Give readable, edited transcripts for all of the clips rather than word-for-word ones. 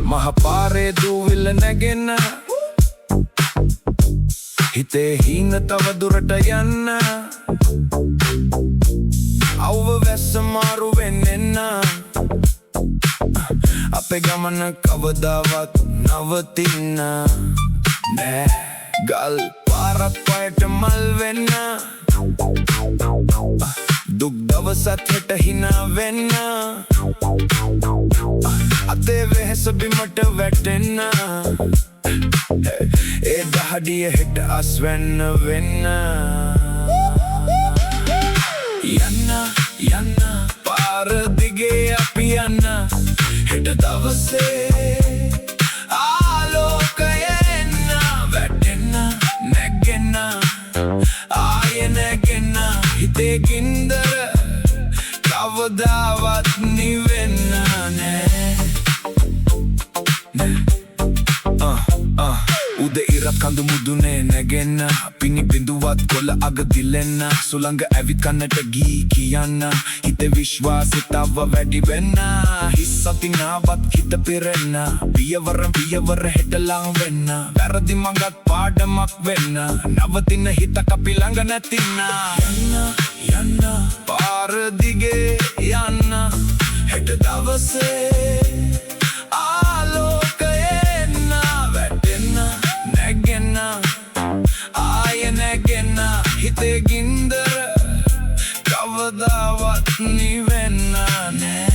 මහපාරේ දූවිල්ල නැගෙන හිතේ හීන තව දුරට යන්න අවුව වැස්ස මාරු වෙන්නෙන්න අපේ ගමන කවදාවත් නවතින්න නෑ ගල් පාරක් පයට මල් වෙන්න දුක් දවසත් හෙට හිනා වෙන්න අතේ වෙහෙස බිමට වැටෙන්න ඒ දහඩිය හෙට අස්වැන්න වෙන්න යන්න පාර දිගේ අපි යන්න හෙට දවසේ ආලෝකය එන්න වැටෙන්න නැගෙන්න ආය නැගෙන්න හිතේ ගින්දර කවදාවත් නිවෙන්න නෑ උද ඉරත් කඳු මුදුනේ නැගෙන්න පිණි බිඳුවත් කොළ අග දිලෙන්න සුළඟ ඇවිත් කන්නට ගී කියන්න හිතේ විශ්වාසය තව වැඩි වෙන්න හිස් අතිනාවත් හිත පිරෙන්න පියවර හෙට ලං වෙන්න වැරදි මඟත් පාඩමක් වෙන්න නවතින හිතක් අපි ළඟ නැතින්න යන්න පාර දිගේ යන්න හෙට දවසේ ආලෝකය එන්න වැටෙන්න නැගෙන්න ආය නැගෙන්න හිතේ ගින්දර කවදාවත් නිවෙන්න නෑ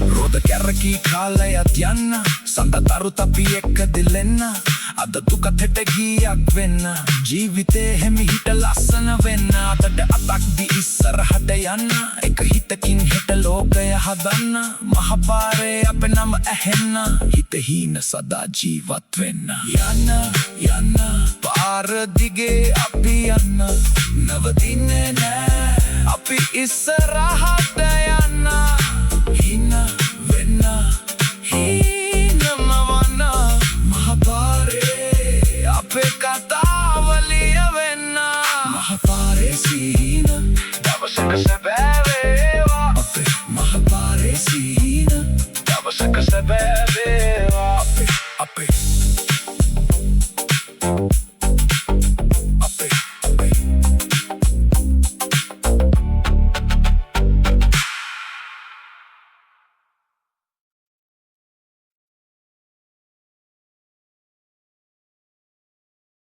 රෝද කැරකී කාලයත් යන්න සඳතරු අපි එක්ක දිලෙන්න අද දුකත් හෙට ගීයක් වෙන්න ජීවිතේ හිමිහිට ලස්සන වෙන්න අතට අතක් දී ඉස්සරහට යන්න එක හිතකින් හෙට ලෝකය හදන්න මහපාරේ අපේ නම ඇහෙන්න හිත හීන සදා ජීවත් වෙන්න යන්න පාර දිගේ අපි යන්න නවතින්නේ නෑ අපි ඉස්සරහට